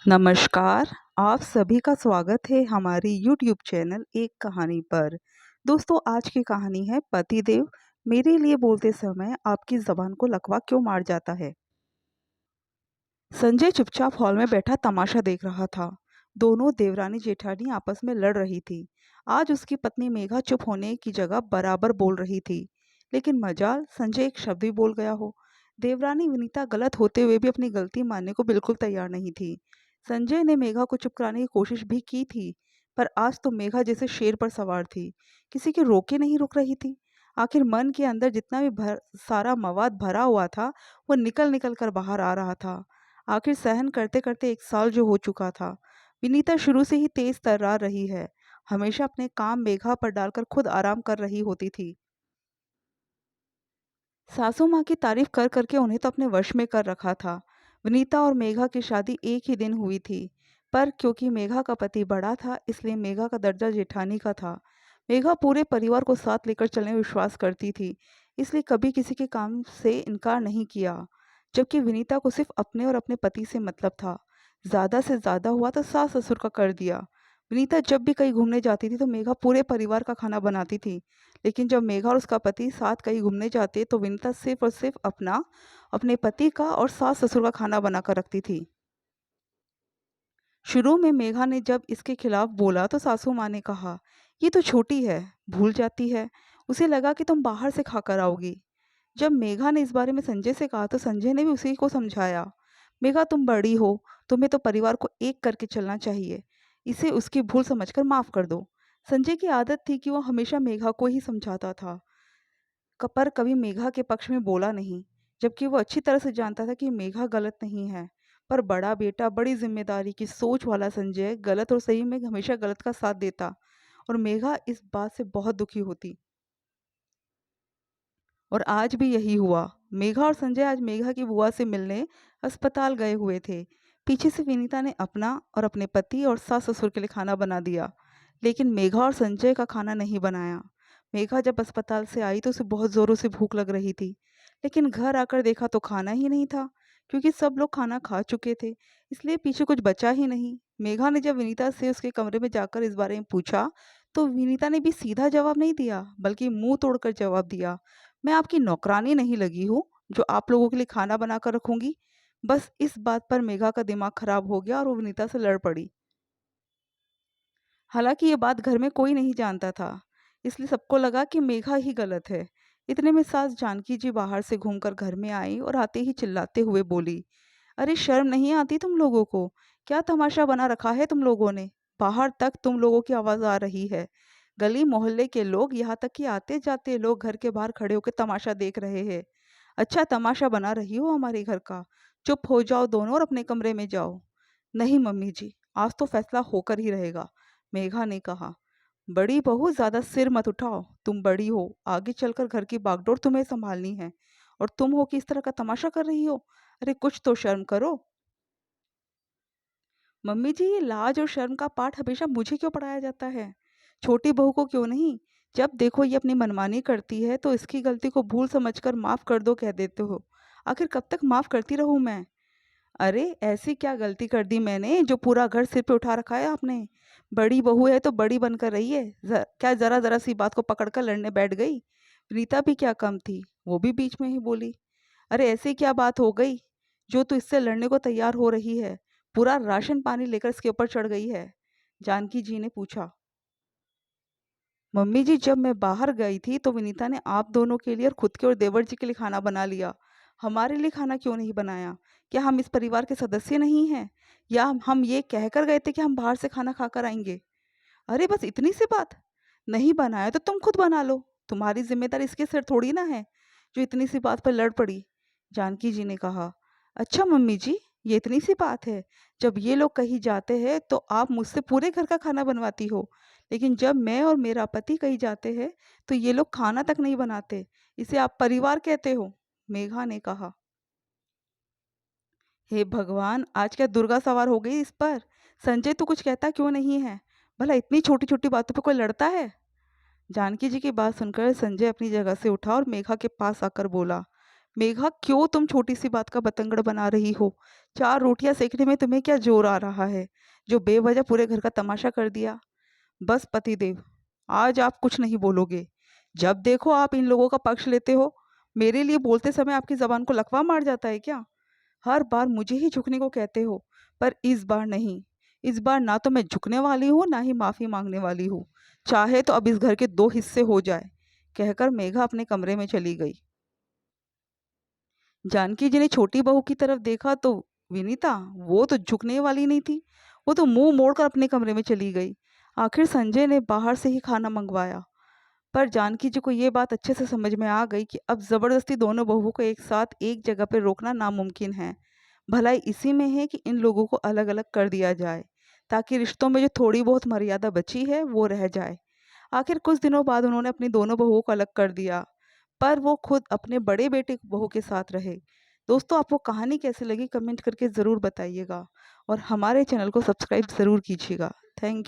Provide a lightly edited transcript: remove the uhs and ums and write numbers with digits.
नमस्कार, आप सभी का स्वागत है हमारी यूट्यूब चैनल एक कहानी पर। दोस्तों आज की कहानी है पतिदेव मेरे लिए बोलते समय आपकी ज़बान को लकवा क्यों मार जाता है। संजय चुपचाप हॉल में बैठा तमाशा देख रहा था। दोनों देवरानी जेठानी आपस में लड़ रही थी। आज उसकी पत्नी मेघा चुप होने की जगह बराबर बोल रही थी, लेकिन मजाल संजय एक शब्द भी बोल गया हो। देवरानी विनीता गलत होते हुए भी अपनी गलती मानने को बिल्कुल तैयार नहीं थी। संजय ने मेघा को चुप कराने की कोशिश भी की थी, पर आज तो मेघा जैसे शेर पर सवार थी, किसी के रोके नहीं रुक रही थी। आखिर मन के अंदर जितना भी सारा मवाद भरा हुआ था, वो निकल निकल कर बाहर आ रहा था। आखिर सहन करते करते 1 साल जो हो चुका था। विनीता शुरू से ही तेज तर्रार रही है, हमेशा अपने काम मेघा पर डालकर खुद आराम कर रही होती थी। सासू माँ की तारीफ कर करके उन्हें तो अपने वश में कर रखा था। विनीता और मेघा की शादी एक ही दिन हुई थी, पर क्योंकि मेघा का पति बड़ा था इसलिए मेघा का दर्जा जेठानी का था। मेघा पूरे परिवार को साथ लेकर चलने में विश्वास करती थी, इसलिए कभी किसी के काम से इनकार नहीं किया। जबकि विनीता को सिर्फ अपने और अपने पति से मतलब था। ज़्यादा से ज़्यादा हुआ तो सास ससुर का कर दिया। विनीता जब भी कहीं घूमने जाती थी तो मेघा पूरे परिवार का खाना बनाती थी, लेकिन जब मेघा और उसका पति साथ कहीं घूमने जाते तो विनीता सिर्फ और सिर्फ अपना, अपने पति का और सास ससुर का खाना बनाकर रखती थी। शुरू में मेघा ने जब इसके खिलाफ बोला तो सासू माँ ने कहा, ये तो छोटी है, भूल जाती है, उसे लगा कि तुम बाहर से खाकर आओगी। जब मेघा ने इस बारे में संजय से कहा तो संजय ने भी उसी को समझाया, मेघा तुम बड़ी हो, तुम्हें तो परिवार को एक करके चलना चाहिए, इसे उसकी भूल समझकर माफ कर दो। संजय की आदत थी कि वो हमेशा मेघा को ही समझाता था, पर कभी मेघा के पक्ष में बोला नहीं, जबकि वो अच्छी तरह से जानता था कि मेघा गलत नहीं है। पर बड़ा बेटा, बड़ी जिम्मेदारी की सोच वाला संजय गलत और सही में हमेशा गलत का साथ देता, और मेघा इस बात से बहुत दुखी होती। और आज भी यही हुआ। मेघा और संजय आज मेघा की बुआ से मिलने अस्पताल गए हुए थे। पीछे से विनीता ने अपना और अपने पति और सास ससुर के लिए खाना बना दिया, लेकिन मेघा और संजय का खाना नहीं बनाया। मेघा जब अस्पताल से आई तो उसे बहुत ज़ोरों से भूख लग रही थी, लेकिन घर आकर देखा तो खाना ही नहीं था, क्योंकि सब लोग खाना खा चुके थे, इसलिए पीछे कुछ बचा ही नहीं। मेघा ने जब विनीता से उसके कमरे में जाकर इस बारे में पूछा, तो विनीता ने भी सीधा जवाब नहीं दिया, बल्कि मुंह तोड़कर जवाब दिया, मैं आपकी नौकरानी नहीं लगी हूँ जो आप लोगों के लिए खाना बनाकर रखूंगी। बस इस बात पर मेघा का दिमाग खराब हो गया और वो विनीता से लड़ पड़ी। हालांकि ये बात घर में कोई नहीं जानता था, इसलिए सबको लगा कि मेघा ही गलत है। इतने में सास जानकी जी बाहर से घूमकर घर में आई और आते ही चिल्लाते हुए बोली, अरे शर्म नहीं आती तुम लोगों को? क्या तमाशा बना रखा है तुम लोगों ने? बाहर तक तुम लोगों की आवाज़ आ रही है। गली मोहल्ले के लोग, यहाँ तक कि आते जाते लोग घर के बाहर खड़े होकर तमाशा देख रहे हैं। अच्छा तमाशा बना रही हो हमारे घर का? चुप हो जाओ दोनों और अपने कमरे में जाओ। नहीं मम्मी जी, आज तो फैसला होकर ही रहेगा, मेघा ने कहा। बड़ी बहू, ज्यादा सिर मत उठाओ, तुम बड़ी हो, आगे चलकर घर की बागडोर तुम्हें संभालनी है, और तुम हो कि इस तरह का तमाशा कर रही हो? अरे कुछ तो शर्म करो। मम्मी जी, ये लाज और शर्म का पाठ हमेशा मुझे क्यों पढ़ाया जाता है? छोटी बहू को क्यों नहीं? जब देखो ये अपनी मनमानी करती है तो इसकी गलती को भूल समझकर माफ कर दो कह देते हो। आखिर कब तक माफ करती रहूं मैं? अरे ऐसी क्या गलती कर दी मैंने जो पूरा घर सिर पे उठा रखा है आपने? बड़ी बहू है तो बड़ी बनकर रही है, क्या जरा जरा सी बात को पकड़कर लड़ने बैठ गई? रीता भी क्या कम थी, वो भी बीच में ही बोली, अरे ऐसी क्या बात हो गई जो तू इससे लड़ने को तैयार हो रही है? पूरा राशन पानी लेकर इसके ऊपर चढ़ गई है। जानकी जी ने पूछा। मम्मी जी, जब मैं बाहर गई थी तो विनीता ने आप दोनों के लिए और खुद के और देवर जी के लिए खाना बना लिया। हमारे लिए खाना क्यों नहीं बनाया? क्या हम इस परिवार के सदस्य नहीं हैं? या हम ये कहकर गए थे कि हम बाहर से खाना खाकर आएंगे? अरे बस इतनी सी बात। नहीं बनाया तो तुम खुद बना लो, तुम्हारी जिम्मेदारी इसके सिर थोड़ी ना है जो इतनी सी बात पर लड़ पड़ी। जानकी जी ने कहा। अच्छा मम्मी जी, ये इतनी सी बात है? जब ये लोग कहीं जाते हैं तो आप मुझसे पूरे घर का खाना बनवाती हो, लेकिन जब मैं और मेरा पति कहीं जाते हैं तो ये लोग खाना तक नहीं बनाते, इसे आप परिवार कहते हो? मेघा ने कहा। हे भगवान, आज क्या दुर्गा सवार हो गई इस पर? संजय तो कुछ कहता क्यों नहीं है? भला इतनी छोटी छोटी बातों पर कोई लड़ता है? जानकी जी की बात सुनकर संजय अपनी जगह से उठा और मेघा के पास आकर बोला, मेघा, क्यों तुम छोटी सी बात का बतंगड़ बना रही हो? 4 रोटियां सेकने में तुम्हें क्या जोर आ रहा है, जो बेवजह पूरे घर का तमाशा कर दिया? बस पतिदेव, आज आप कुछ नहीं बोलोगे। जब देखो आप इन लोगों का पक्ष लेते हो। मेरे लिए बोलते समय आपकी ज़बान को लकवा मार जाता है क्या? हर बार मुझे ही झुकने को कहते हो, पर इस बार नहीं। इस बार ना तो मैं झुकने वाली हूँ, ना ही माफ़ी माँगने वाली हूँ। चाहे तो अब इस घर के 2 हिस्से हो जाए, कहकर मेघा अपने कमरे में चली गई। जानकी जी ने छोटी बहू की तरफ देखा तो विनीता, वो तो झुकने वाली नहीं थी। वो तो मुँह मोड़कर अपने कमरे में चली गई। आखिर संजय ने बाहर से ही खाना मंगवाया। पर जानकी जी को ये बात अच्छे से समझ में आ गई कि अब ज़बरदस्ती दोनों बहुओं को एक साथ एक जगह पर रोकना नामुमकिन है। भलाई इसी में है कि इन लोगों को अलग-अलग कर दिया जाए, ताकि रिश्तों में जो थोड़ी बहुत मर्यादा बची है, वो रह जाए। आखिर कुछ दिनों बाद उन्होंने अपनी दोनों बहुओं को अलग कर दिया, पर वो खुद अपने बड़े बेटे बहू के साथ रहे। दोस्तों, आपको कहानी कैसी लगी कमेंट करके ज़रूर बताइएगा और हमारे चैनल को सब्सक्राइब ज़रूर कीजिएगा। थैंक